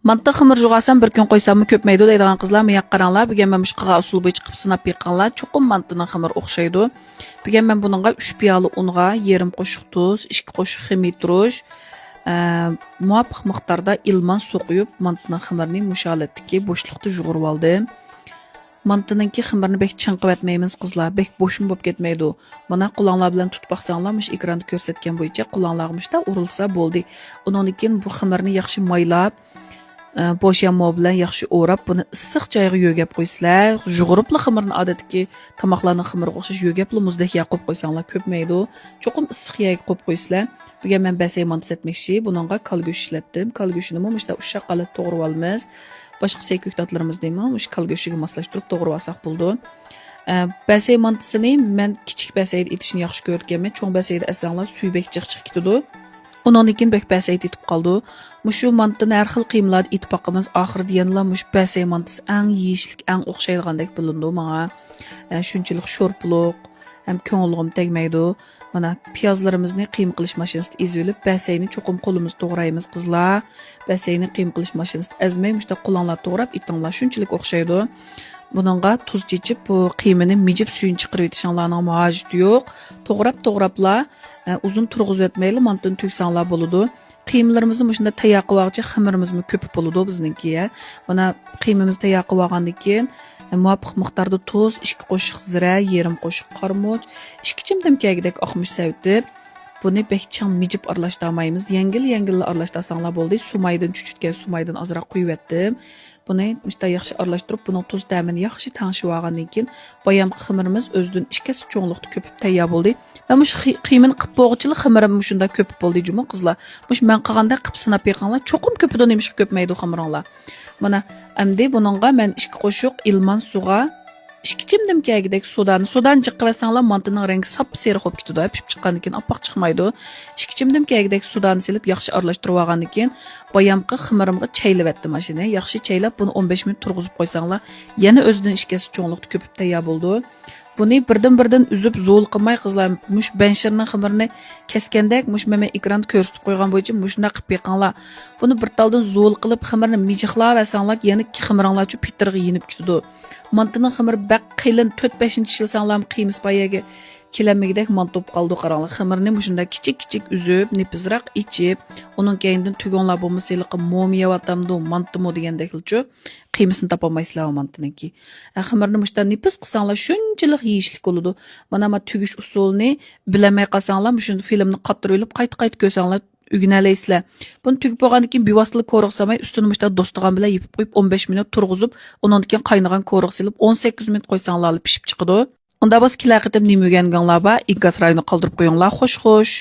Mantı xımır juğasam bir gün qoysamı köpmeydi deydigan qızlar mıyaq qaranglar. Bugün ben müşqığa usul boyu çıqıp sınap yıqqanlar. Çoqum mantıның xımır oqşaydı. Bugün ben bununla 3 piyalı unğa, yarım qoşuq tuz, 2 qoşuq ximituruş, muvafiq miqdarda ilman su qoyup mantıның xımırını müşaletdiki boşluqda juğurup aldım. Mantınınki xımırını bek çınqıb etmeymiz qızlar. Bek boşun bop ketmeydi. Mana qulağlar bilan tutub baxsanglar, muş ekranda ko'rsatgan bo'yicha qulağlarmış da urilsa bo'ldi. Undan keyin bu xımırını yaxshi maylab boş yammo bilan yaxshi o'rab, buni issiq joyga yo'gab qo'ysizlar. Jug'uribli xamirni odatdagi tomoqlarning xamiriga o'xshash yo'gabli muzdek yoqib qo'ysanglar ko'pmaydi. Cho'qim issiq yo'gab qo'yib qo'ysizlar. Bugun men basay mantis etmoqchi. Buningga kalgo'sh ishlatdim. Kalgo'shini mushta ushoq qilib to'g'rib olamiz. Boshqa seykuktatlarimiz deymi, mush kalgo'shiga moslashtirib to'g'rib olsak bo'ldi. Basay mantisini men kichik basayda etishni yaxshi ko'rganman. Cho'ng basayda asanglar suybek chiq ketadi. Ondan keyin bek basay etib qoldi. Mushu mantini har xil qiyimlarda etib boqamiz. Oxirida yana mush basay mantisi eng yeyishlik, eng o'xshaydigandek bilindi menga. Shunchalik sho'rpluq, ham ko'nglim tegmaydi. Mana piyozlarimizni qiyim qilish mashinasida ezilib, basayni cho'qim qo'limiz to'g'raymiz qizlar. Basayni qiyim qilish mashinasida azmay mushta qo'lonlar to'g'rab itinglar shunchalik o'xshaydi. Buningga tuz chechib, bu qiymini mijib suyini chiqarib etishinglarning hojati yo'q. To'g'rab-to'g'rabla uzun turg'izib etmayli mantini tugsanglar bo'ladi. Qiymlarimizni shunda tayyor qilib olguncha xamirimizni ko'pib bo'ladi bizniki. Mana qiymimizni tayyor qilib olgandan keyin muvofiq miqdorda tuz, 2 qo'shiq zira, yarım qo'shiq qarmoch, 2 chimdim kagidek oqmish savitib, buni bekchang mijib aralashtirmaymiz. Yengil aralashtirsanglar bo'ldi. Sumaydan chuchutgan sumaydan ozroq quyib etdim. Buni mushta yaxshi aralashtirib, buning tuz ta'mini yaxshi tangishib olgandan keyin bayamqi xamirimiz o'zidan 2 kasa cho'nglikda ko'pib tayyor bo'ldi. Ben muş qiymini qip bo'g'ichili xamirim shunda ko'pib bo'ldi juma qizlar. Muş men qilganda qip sinab yiqqanlar cho'qim ko'pidan nemish ko'pmaydi xamiringlar. Mana endi buningga men 2 qo'shiq ilman suvga 2 chimdim kagidek sudan chiqib olsanglar mantining rangi sap-sariq bo'lib ketadi. Pishib chiqqandan keyin oppoq chiqmaydi. 2 chimdim kagidek sudan silib yaxshi aralashtirib olgandan keyin bayamqi xamirimga chaylab etdim mashina. Yaxshi chaylab buni 15 minut turg'izib qo'ysanglar, yana o'zidan 2 kasa cho'nglikda ko'pib tayyor bo'ldi. Buni birdan üzüp zo'l qilmay qizlar mush benshirning xamirini keskandek mush meme ekranda ko'rsatib qo'ygan bo'yicha mushunda qilib yiqqanlar. Buni bir taldan zo'l qilib xamirni mijiqlab olsanglar, yana xamiringlarcha pitirga yinib ketadi. Mantining xamiri baq qilin 4-5 ishlasanglar qiymis payaga kelamigidek mantop qoldi qaranglar. Xamirni mushunda kichik üzüp, nipizroq ichib, uning keyindan tugonlar bo'lmasiliqi momiyawatamdu, mantimo degandeklichu qiymisini topolmaysizlar mantiniki. Xamirni mushunda nipiz qilsanglar shunchalik yeyishlik bo'ladi. Mana tugish usulini bilamay qolsanglar, mushunda filmni qattirib qayta ko'rsanglar ügünələysizlər. Bunu tügüb olğandan keyin bivasitli koruq salmay üstünü müştə dostğan bilan yepib qoyub 15 minut turğuzub, ondan keyin qaynagan koruq silib 18 minut qo'ysanglar pishib chiqadi. Unda bas kilar qitim nima o'rganganlar ba, inkaz rayoni qoldirib qo'yinglar. Xo'sh.